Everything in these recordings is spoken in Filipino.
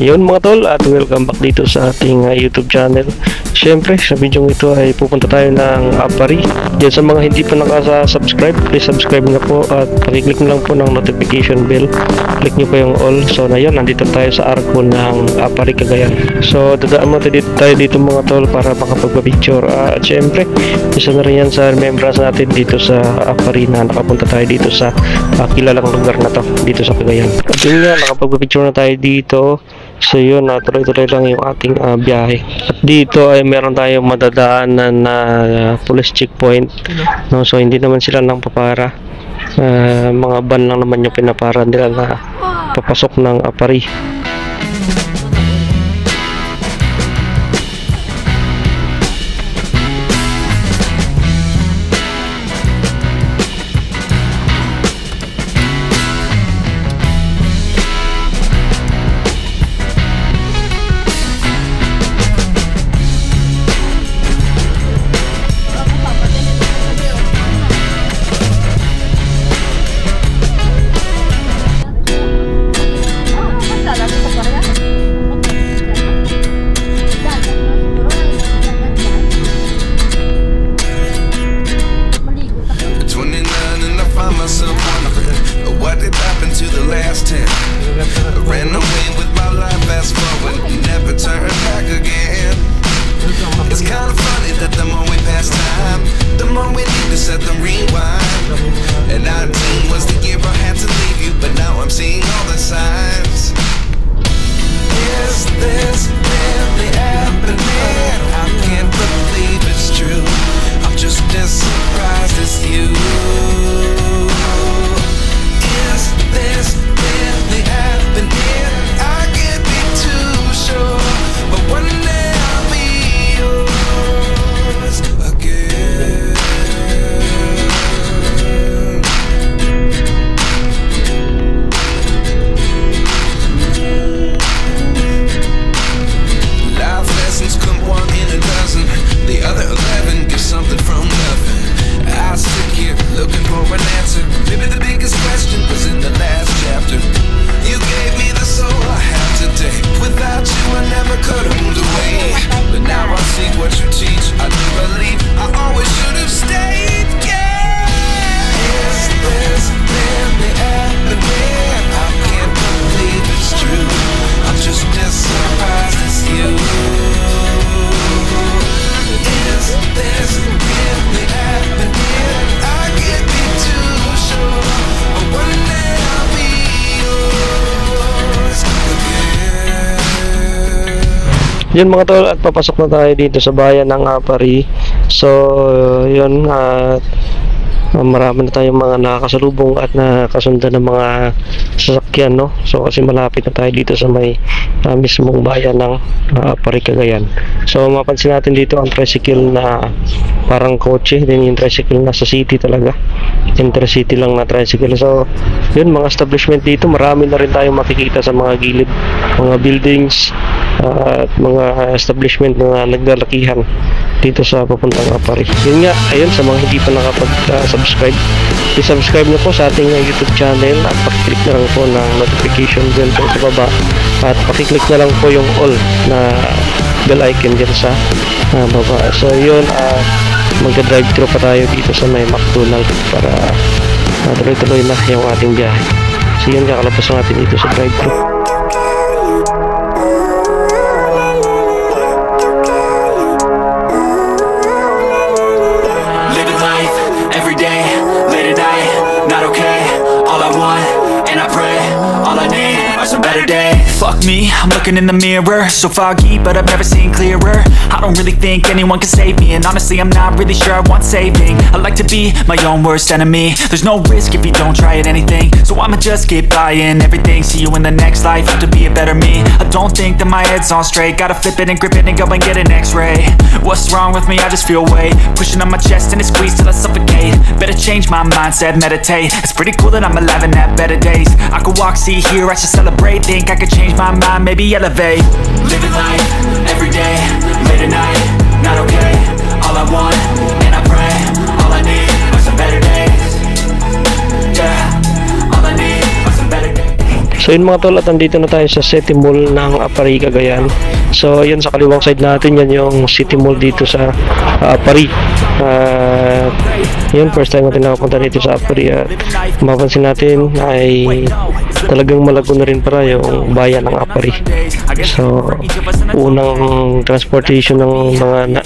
Yun mga tol, at welcome back dito sa ating YouTube channel. Siyempre sa video ito ay pupunta tayo ng Apari. Yan sa mga hindi pa nakasa-subscribe, please subscribe na po at pakiclick na lang po ng notification bell. Click nyo po yung all. So na yun, nandito tayo sa arko ng Apari, Cagayan. So dadaan mo tayo dito mga tol para makapagpa-picture. At siyempre isa na rin yan sa remembrance natin dito sa Apari na nakapunta tayo dito sa kilalang lugar na to dito sa Cagayan. At yun nga, nakapagpa-picture na tayo dito. So yun, tuloy-tuloy lang yung ating biyahe. At dito ay meron tayong madadaanan na police checkpoint, no? So hindi naman sila nang papara, mga van lang naman yung pinapara nila na papasok ng Apari. Yun mga tol, at papasok na tayo dito sa bayan ng Apari. So yun, at marami na tayong mga nakakasalubong at nakasundan ng mga sasakyan, no? So kasi malapit na tayo dito sa may mismong bayan ng Apari, Cagayan. So mapansin natin dito ang tricycle na parang kotse, din yung tricycle na sa city talaga, intercity lang na tricycle. So yun, mga establishment dito, marami na rin tayong makikita sa mga gilid, mga buildings at mga establishment na naglalakihan dito sa papuntang Apari. Yun nga, ayun, sa mga hindi pa nakapag-subscribe, i-subscribe na po sa ating YouTube channel at pakiclick na lang po ng notification bell po sa baba at pakiclick na lang po yung all na bell icon dyan sa baba. So yun, magda-drive thru pa tayo dito sa may McDonald's para tuloy-tuloy na yung ating biyahe. So yun, kakalabas natin dito sa drive thru. Fuck me, I'm looking in the mirror, so foggy, but I've never seen clearer. I don't really think anyone can save me, and honestly I'm not really sure I want saving. I like to be my own worst enemy. There's no risk if you don't try at anything, so I'ma just keep buying everything. See you in the next life, have to be a better me. I don't think that my head's on straight, gotta flip it and grip it and go and get an x-ray. What's wrong with me? I just feel weight pushing on my chest and it squeezes till I suffocate. Better change my mindset, meditate. It's pretty cool that I'm alive and have better days. I could walk, see, hear, I should celebrate. Think I could change my mind, maybe elevate. Living life, every day, late at night, not okay. All I want, and I pray, all I need are some better days. Yeah, all I need are some better days. So yun mga tol, at nandito na tayo sa City Mall ng Apari, Cagayan. So yun, sa kaliwang side natin yan yung City Mall dito sa Apari. Yun, first time natin nakapunta dito sa Apari, at mapansin natin ay talagang malago na rin para yung bayan ng Apari. So unang transportation ng mga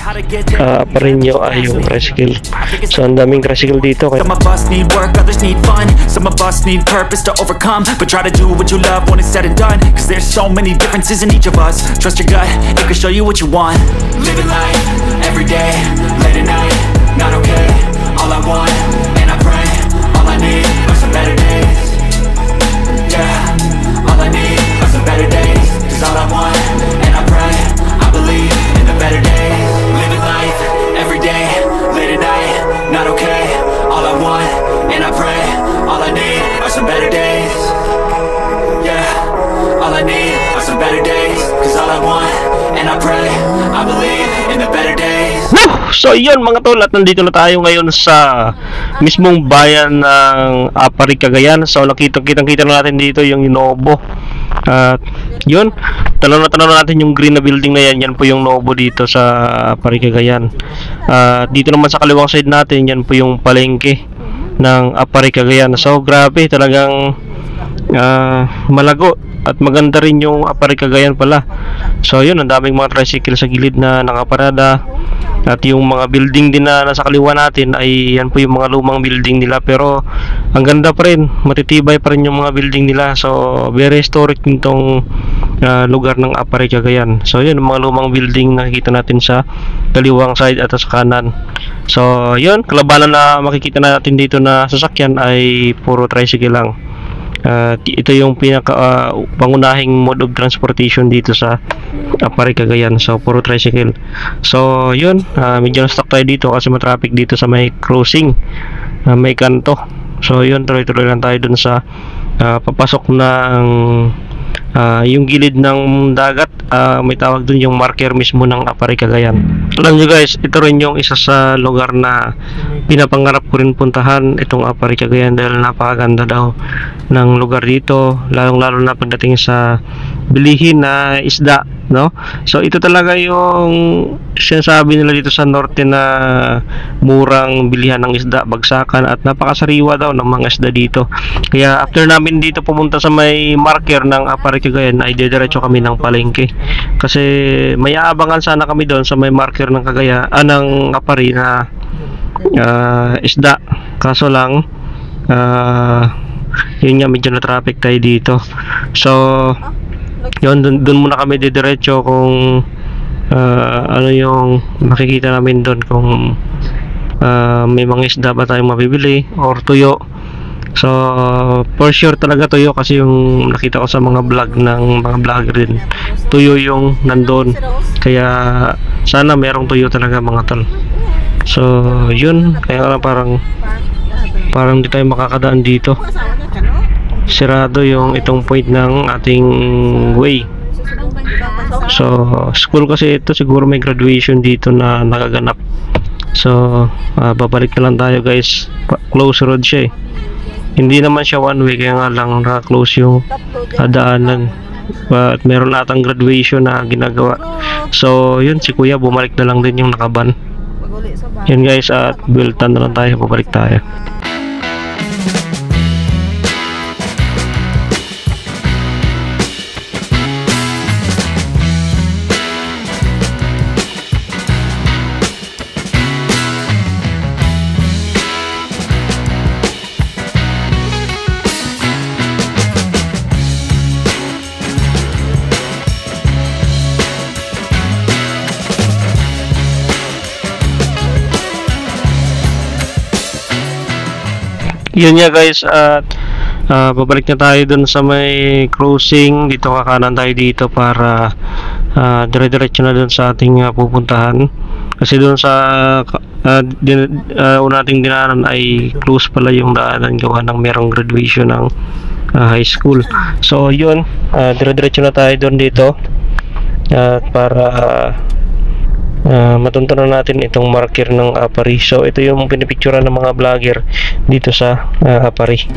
Aparenyo ay yung tricycle. So ang daming tricycle dito. Some of us need work, others need fun. Some of us need purpose to overcome. But try to do what you love when it's said and done. Cause there's so many differences in each of us. Trust your gut, it can show you what you want. Living life, every day, late at night, not okay. All I want, and I pray, all I need are some better days. Yeah, all I need are some better days. Cause all I want, and I pray, I believe in the better days. Living life, every day, late at night, not okay. All I want, and I pray, all I need are some better days. Yeah, all I need are some better days. Cause all I want, and I pray, I believe in the better days. So yun mga tol, at nandito na tayo ngayon sa mismong bayan ng Apari, Cagayan. So kitang-kita na natin dito yung Novo. At yun, tanaw na natin yung green na building na yan. Yan po yung Novo dito sa Apari, Cagayan. Dito naman sa kaliwang side natin, yan po yung palengke ng Apari, Cagayan. So grabe, talagang malago at maganda rin yung Apari, Cagayan pala. So yun, ang daming mga tricycle sa gilid na nakaparada. At yung mga building din na nasa kaliwa natin ay yan po yung mga lumang building nila, pero ang ganda pa rin, matitibay pa rin yung mga building nila. So very historic nitong lugar ng Apari, Cagayan. So yun, mga lumang building nakikita natin sa kaliwang side at sa kanan. So yun, kalabanan na makikita natin dito na sasakyan ay puro tricycle lang. Ito yung pinaka pangunahing mode of transportation dito sa Apari, Cagayan. So puro tricycle. So yun, medyo na-stuck tayo dito kasi matraffic dito sa may crossing, may kanto. So yun, tuloy-tuloy lang tayo dun sa papasok ng yung gilid ng dagat. May tawag dun yung marker mismo ng Apari, Cagayan. Alam nyo guys, ito rin yung isa sa lugar na pinapangarap ko rin puntahan, itong Apari, Cagayan, dahil napakaganda daw ng lugar dito, lalong-lalo na pagdating sa bilihin na isda, no? So ito talaga yung sinasabi nila dito sa norte na murang bilihan ng isda, bagsakan, at napakasariwa daw ng mga isda dito. Kaya after namin dito pumunta sa may marker ng Apari, Cagayan, ay didiretso kami ng palengke. Kasi may aabangan sana kami doon sa may marker ng ng Apari na isda. Kaso lang yun nga, medyo na traffic tayo dito. So yun, dun muna kami didiretso kung ano yung makikita namin doon, kung may mga isda ba tayong mabibili or tuyo. So for sure talaga tuyo, kasi yung nakita ko sa mga vlog ng mga vlogger din, tuyo yung nandun. Kaya sana merong tuyo talaga mga tol. So yun, kaya parang di tayo makakadaan dito. Sirado yung itong point ng ating way. So school kasi ito, siguro may graduation dito na nagaganap. So babalik na lang tayo guys. Close road siya eh. Hindi naman siya one way, kaya nga lang naka-close yung daanan. At meron atang graduation na ginagawa. So yun, si kuya bumalik na lang din yung nakaban. Yun guys, at builtan na lang tayo, babalik tayo. Yun nga guys, at babalik na tayo dun sa may crossing. Dito kakanan tayo dito para dire-diretso na dun sa ating pupuntahan. Kasi dun sa una nating dinaanan ay close pala yung daanan, gawa ng merong graduation ng high school. So yun, dire-diretso na tayo dun dito para matuntunan natin itong marker ng Apari. So ito yung pinipicturean ng mga vlogger dito sa Apari.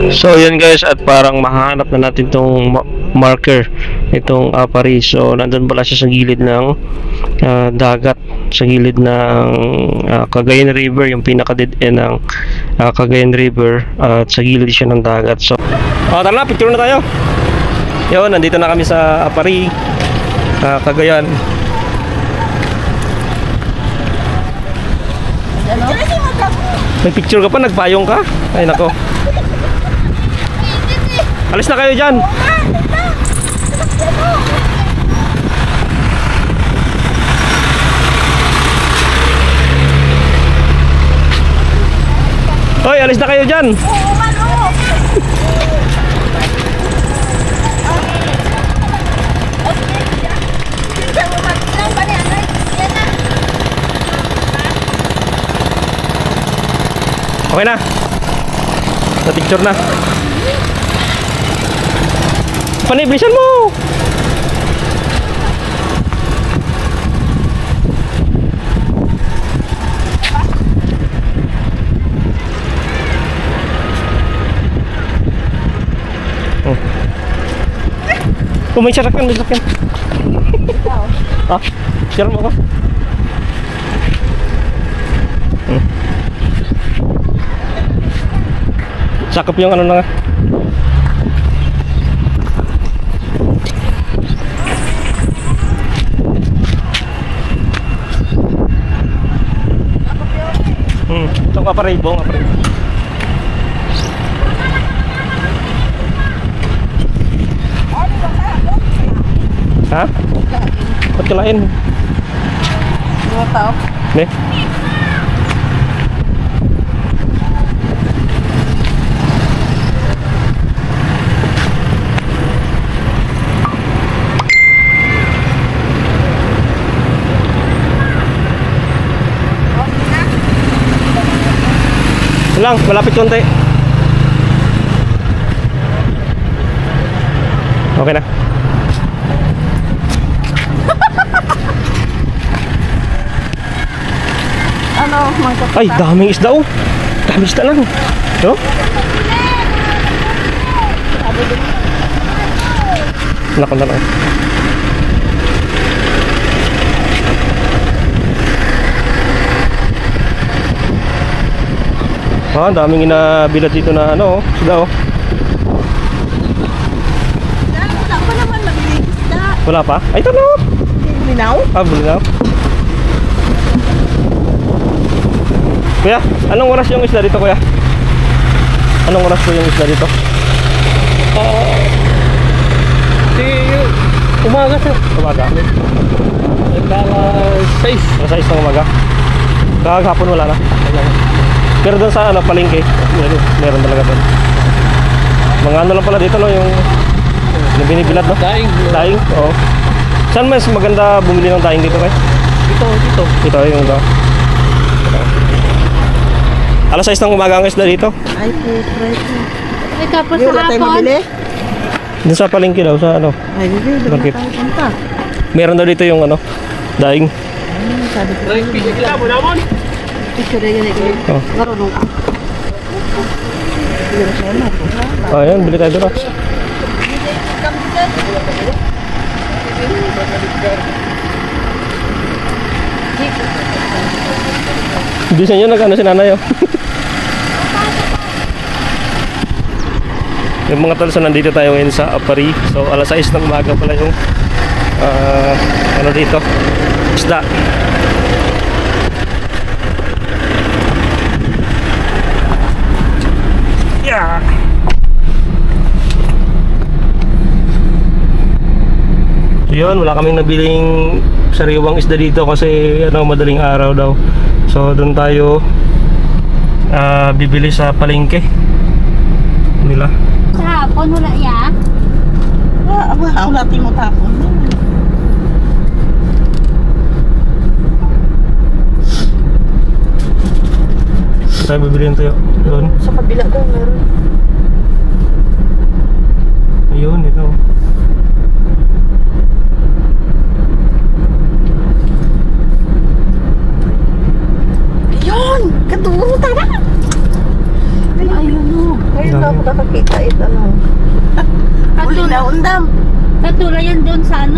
So yun guys, at parang mahanap na natin tong marker itong Apari. So nandun pala siya sa gilid ng dagat, sa gilid ng Cagayan River, yung pinaka dead end ng Cagayan River, at sa gilid siya ng dagat. So tara na, picture na tayo. Yun, nandito na kami sa Apari, Cagayan. May picture ka pa, nagpayong ka? Ay nako. Alis na kayo dyan. Hoy, alis na kayo dyan. Okay na. Sa picture na. Paniblisan mo. May sasakyan, may sasakyan. Share mo ako. Sakop yung ano na nga. Ito ka pa rin, bong ka pa rin. Ha? Ba't kalain? Mga tao? Ne? Lang, malapit konti. Okay na. Ano, mangkot. Ay, daming isda oh. Daming isda lang. No? Nako na lang. Daming inabilad dito na ano, isda oh. Wala pa naman nabilis isda. Wala pa? Ay, ito na oh. Linaw? Bulinaw. Kuya, anong oras yung isda dito, kuya? Anong oras po yung isda dito? Umaga sir. Umaga? Alas 6. Alas 6 ng umaga? Kahapon wala na? Pero doon sa ano, palengke, meron talaga doon. Mga ano lang pala dito, no? Yung binibilad, no? Daing. Daing? Oo. Saan mas maganda bumili ng daing dito, kaya? Dito. Ito yung ito. Alas 6 ng umaga ang isda dito. Ay, putray ko. Ay, tapos Hindi, wala tayo mabili? Doon sa palengke daw, sa ano. Ay, hindi, doon Market. na tayo punta. Meron daw dito yung ano, daing. Sabi ko, picture na yun. Oh. Marunong ka. Ayan, bili tayo doon. Bisa nyo nag-ano si nanay oh. Yung mga tol, so nandito tayo ngayon sa Apari. So alas 6 ng umaga pala yung ano dito, isda. Yeah. So yun, wala kaming nabiling sariwang isda dito kasi ano, madaling araw daw. So doon tayo bibili sa palengke nila. Sa hapon, wala ya? wala natin mo tapon. Tayo bibili tayo. Yun. Sa kabila daw meron. Ayun, ito. Yun! Katuro, tara! Ayun o. Ngayon na ako nakakita.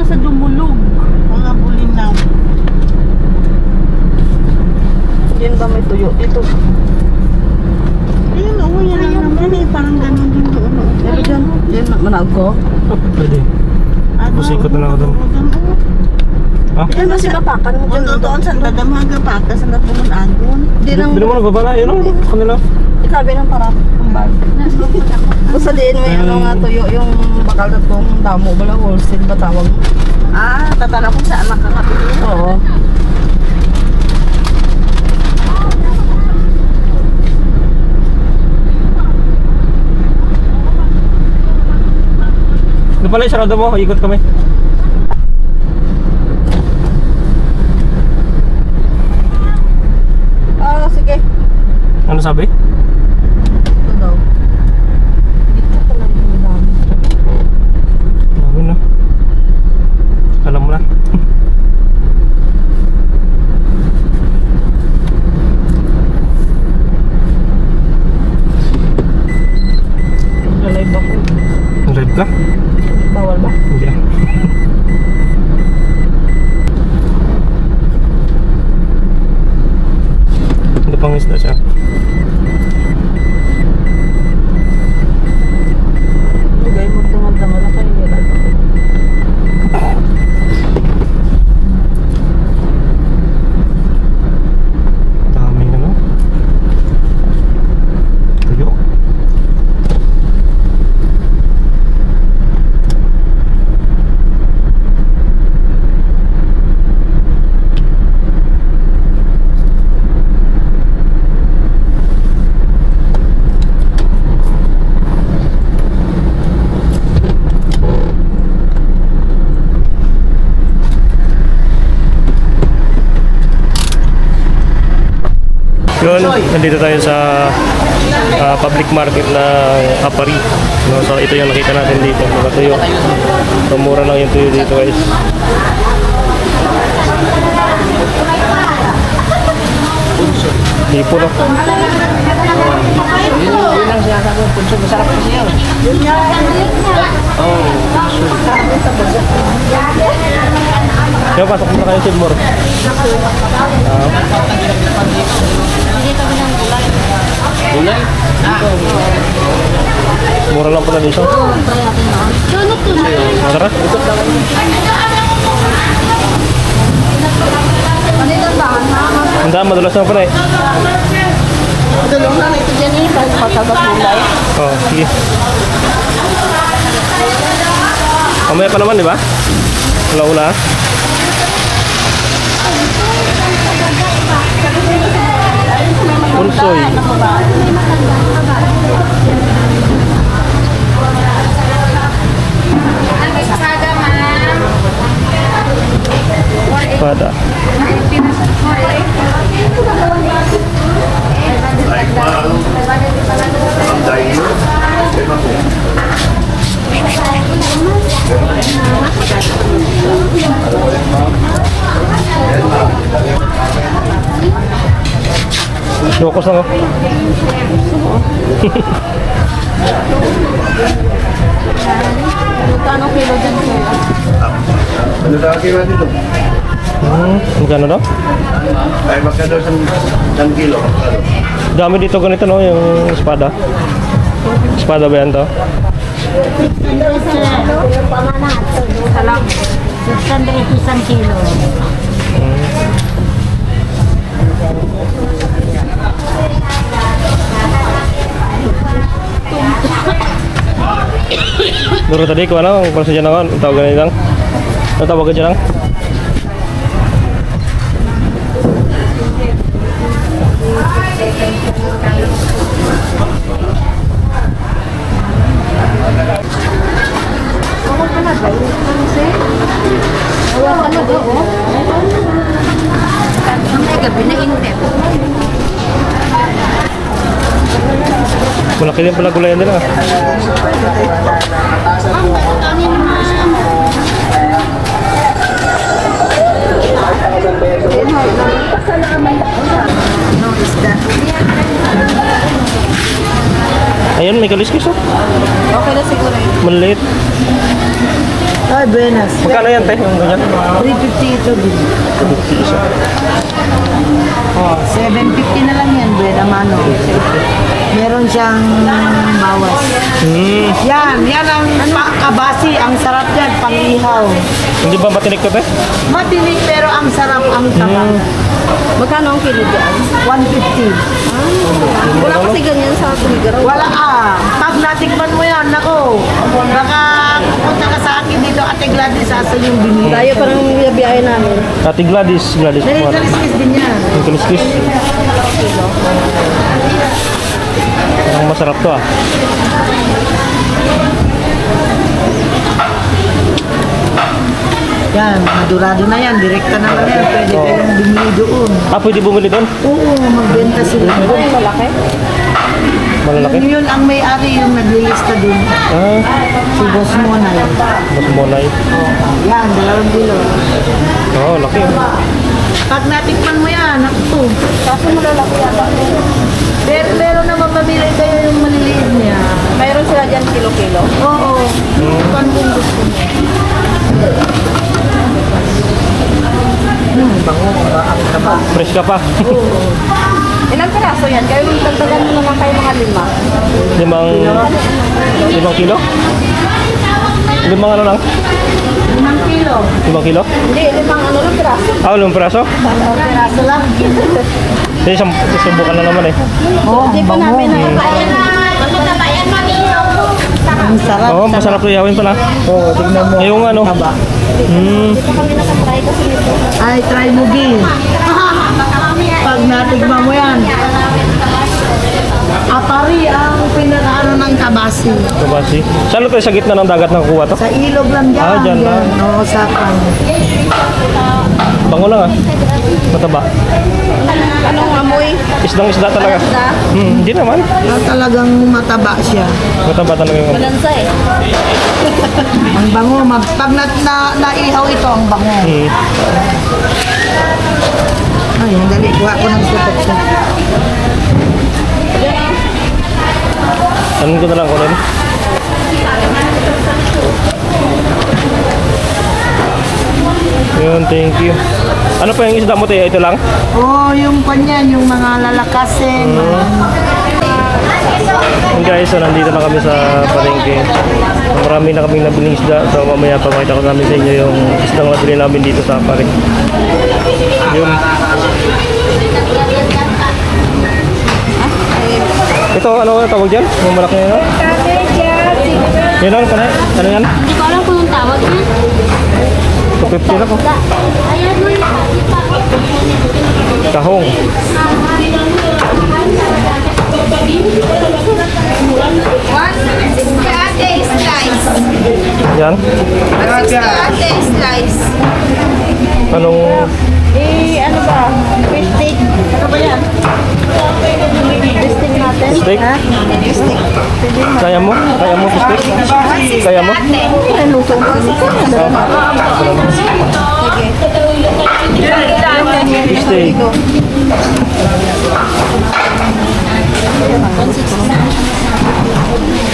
nasa dumulog. Mga bulinaw. Yan ba may tuyo dito? Ayun, oo, yan lang naman eh. Parang ganun din doon. Pero dyan, yan manag ko. Pwede. Busikot na lang ako doon. Ha? Yan ba si Papakan mo dyan? Doon sa dadamaga pa ka sa natumunagon. Di lang, Bili mo na baba na, yun o, kanila. ikabi ng para kumbag. Basta diin mo yung ano nga tuyo, yung bakal na itong damo, bala wholesale ba tawag mo? Ah, tatala kung saan makakapili. Oo. Ito pala yung sarado mo, ikot kami. Ah, sige. Ano sabi? Ito daw. Dito pala yung damo. Sabi na. Alam mo na. Nalive ako. Live ka? Bawal ba? Hindi ah. Ano pang isda siya? Bigay mo tungal-tangal na kayo. Nilad ako. Daming ano? Tuyo. Yun, nandito tayo sa public market ng Apari. No, so ito yung nakita natin dito, mga tuyo. So mura lang yung tuyo dito guys. Tipo no. Yun ang sinasabi ko. Punso, masarap kasi yun. Yo, pasok muna kayo Silmore. Gulay? Mura lang pala dito. Sunod ko na. Tara. Ang dami, madulas na pala eh. Dalawang na ito dyan eh. Pagkabas gulay. Oh, sige. Mamaya pa naman, di ba? Ula-ula. Pulsoy. Espada. Lukos lang oh. Magkano kilo dyan sir? Ano sa akin natin ito? Magkano daw? Ay, magkano sa kilo? Dami dito ganito no, yung espada. Espada ba yan to? Salam. 600 isang kilo. Duro tadi ko ano, kung sa dyan ako, tawag ganito lang. Ano tawag ka dyan lang? Wala talaga oh. Ang may gabi na init. Malaki din pala gulayan nila. Ayun, may kaliskis oh. Okay na siguro eh. Maliit. Ay, buenas. Magkano yan, te? Yung ganyan? 350 ito din. 50 isa. Oh, 750 na lang yan, Buena Mano. Meron siyang bawas. Yan ang kabasi. Ang sarap yan, pang-ihaw. Hindi ba matinik to, te? Matinig pero ang sarap ang taba. Magkano ang kilo dyan? 150. Wala kasi ganyan sa Twitter. Wala Pag natikman mo yan, nako. Baka pupunta ka sa akin dito, Ate Gladys, asa yung binili. Tayo parang biyahe namin. Ate Gladys po. Nalilis din yan. Yung kinis-kinis. Parang masarap to ah. Yan, madurado na yan. Direkta naman yan. Pwede kayong bumili doon. Pwede bumili doon? Oo, magbenta sila. Malaki? Malalaki? Yun ang may-ari yung naglilista doon. Si Boss Monay. Mas monay. Yan, 2 kilo. Laki. Pag natikman mo yan, ako. Kaso malalaki yata. Pero meron naman mamili kayo yung maliliit niya. Mayroon sila dyan kilo-kilo. Oo. Kung gusto mo. Bango, ang taba. Fresh ka pa. Ilang piraso yan? Kayo magdagdagan mo naman kayo mga 5. 5 kilo? 5 ano lang? 5 kilo. 5 kilo? Hindi, 5 ano lang piraso. 5 piraso? Piraso lang. Hindi, subukan na naman eh. Oo, Hindi pa namin nakakain. Ang sarap. Masarap to yawin pala. Oo, tignan mo. Yung ano? Taba. Hindi pa kami nakatry kasi nito. Ay, try mo, Gil. Pag natigman mo yan. Apari ang pinakaano ng kabasi. Kabasi. Saan to? Sa gitna ng dagat nakukuha to? Sa ilog lang dyan. Dyan lang. Oo, sa kan. Bango lang ah. Mataba. Anong amoy? Isda talaga. Hindi naman. Talagang mataba siya. Mataba talaga yung Malansa eh. Ang bango. Pag naihaw ito, ang bango. Ay, ang dali. Kuha ko ng sutok siya. Tanong ko na lang kunin. Yun, thank you. Ano pa yung isda mo tayo? Ito lang? Oh, yung kanyan, yung mga lalakasin. Yun guys, so nandito na kami sa palengke. Marami na kaming nabiling isda. So mamaya pakita ko namin sa inyo yung isdang nabili namin dito sa pare. Yun. Ito, ano tawag dyan? Yung malaki na yun? Yun lang, ano yan? Hindi ko alam kung yung tawag niya. 250 na ko. Ayan mo yung Kahong. Yan. Anong ano ba? Fish steak. Ano ba yan? Fish steak natin. steak? Kaya mo? Kaya mo steak? Kaya mo? Ay, luto mo. Steak.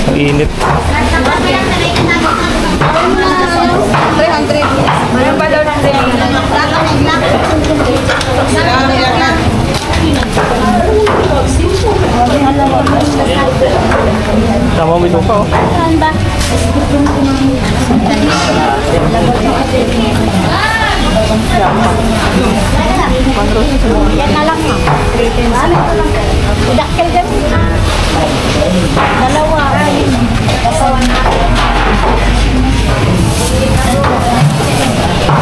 Ang init. 300. Mayroon pa daw ng 300. Sama mo ito pa oh. Saan ba? Yan na lang ma'am. Dakil dyan. Dalawa.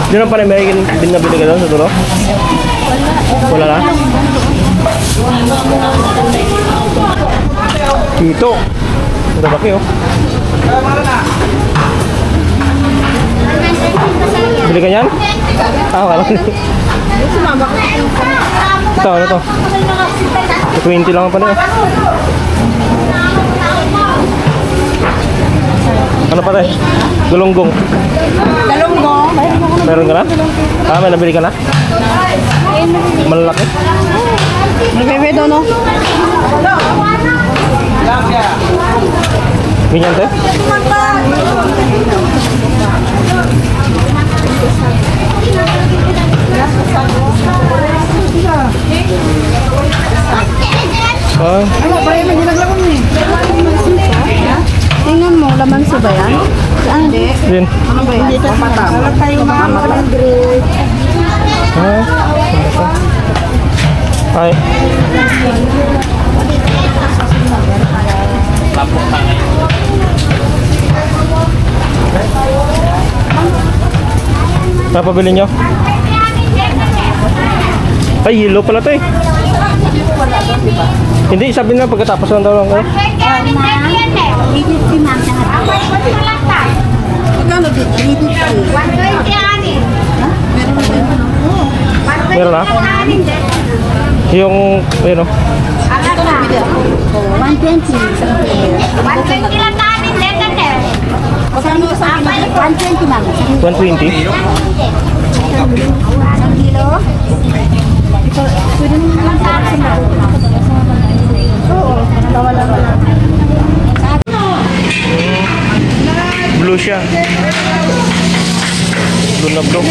Di na pala may binabili ka doon sa dulo? Wala na? Ito. Ang dabaki oh. Bili ka yan? Wala. Ito, ano to? 20 lang pala eh. Ano pa tayo? Galunggong. Galunggong? Meron ka na? May nabili ka na? Malalaki? Nabebe doon no? Ganyan te? Tingnan mo, lamansi ba yan? Hindi. Din. Ano ba yan? Wala tayong mga Ay. Napabili nyo? Ay, yellow pala to eh. Hindi, sabi na pagkatapos ng daw lang. Magkano din? Meron na? Yung, ayun o. 120 lang kanin, dede. Magkano sa akin? 120 ma'am. 120? Isang kilo? Pwede naman sa akin. Oo, wala. Blue siya. Blue na blue.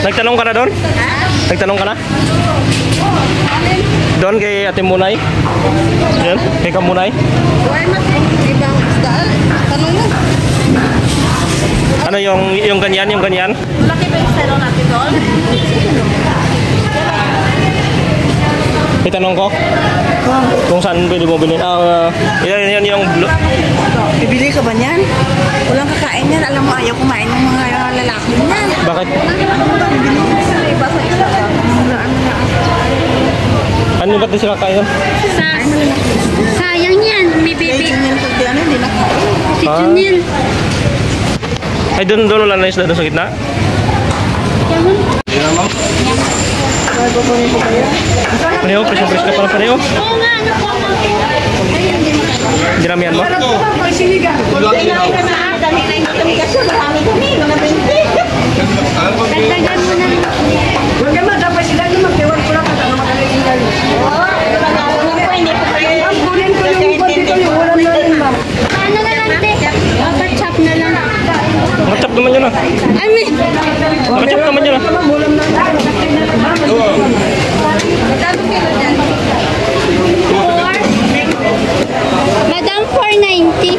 Nagtanong ka na doon? Nagtanong ka na? Doon kay Ate Munay? Yan? Kay Kamunay? Ibang isdaan. Tanong mo. Ano yung ganyan? Yung ganyan? Laki ba yung style natin doon? Itanong ko? Kung saan pwede mo bilhin? Yan yung blue. Bibili ka ba niyan? Walang kakain yan. Alam mo, ayaw kumain ng mga lalaki niyan. Bakit? Iba sa isa. Ano ba't di sila kaya? Sayang yan, may baby. Junil, pag di ano, hindi nakain. Si Junil. Ay, doon wala na isla doon sa gitna? Pareho, presyo-presyo ka pala pareho. Oo nga, ano po. Dinamihan mo? Dagdagan mo na. Paano na lang, te? Chop na lang. Nakachap naman yun ah. Ay, may. Nakachap naman yun ah. Madam, 490.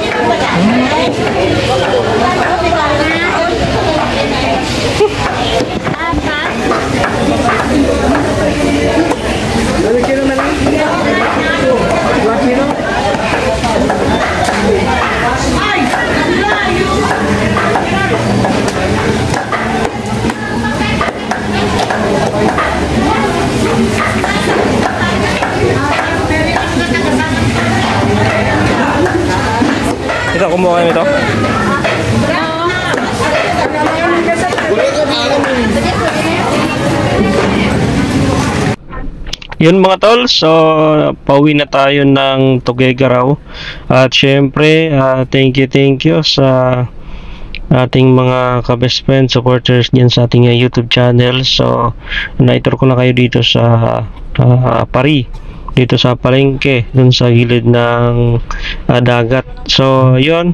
Ito, kumuha kayo nito. Yun mga tol, so pauwi na tayo ng Tuguegarao. At syempre, thank you sa ating mga ka-best friend supporters dyan sa ating YouTube channel. So na-tour ko na kayo dito sa Pari, dito sa palengke, dun sa gilid ng dagat. So yun,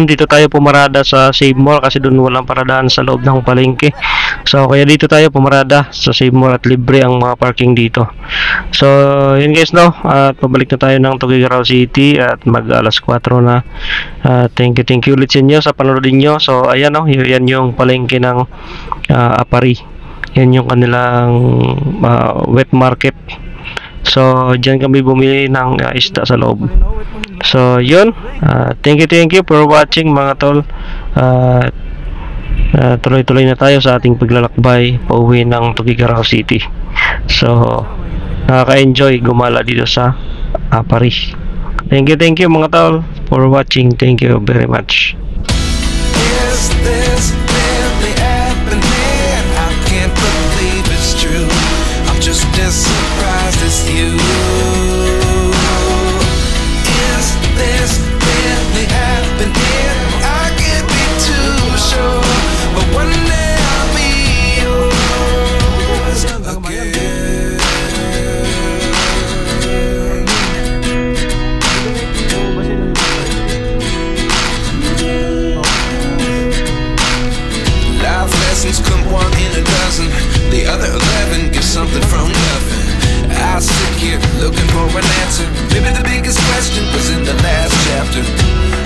dito tayo pumarada sa Save More kasi dun walang paradaan sa loob ng palengke. So kaya dito tayo pumarada sa Save More at libre ang mga parking dito. So yun guys, no, at pabalik na tayo ng Tuguegarao City at mag alas 4 na. Thank you ulit sa inyo sa panonood niyo. So ayan, no, yan yung palengke ng Apari. Yan yung kanilang wet market. So dyan kami bumili ng isda sa loob. So yun, thank you for watching mga tol. Tuloy-tuloy na tayo sa ating paglalakbay pauwi ng Tuguegarao City. So nakaka-enjoy gumala dito sa Apari. Thank you mga tol for watching. Thank you very much. Is this really happening? I can't believe it's true. I'm just as surprised as you. Is this really happening? I can't be too sure, but one day I'll be yours again. question was in the last chapter.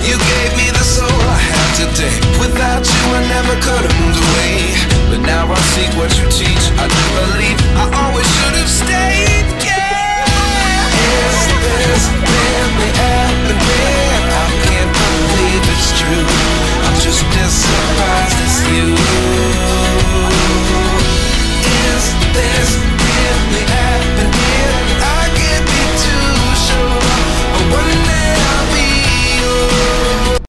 You gave me the soul I have today. Without you I never could have moved away. But now I seek what you teach. I do believe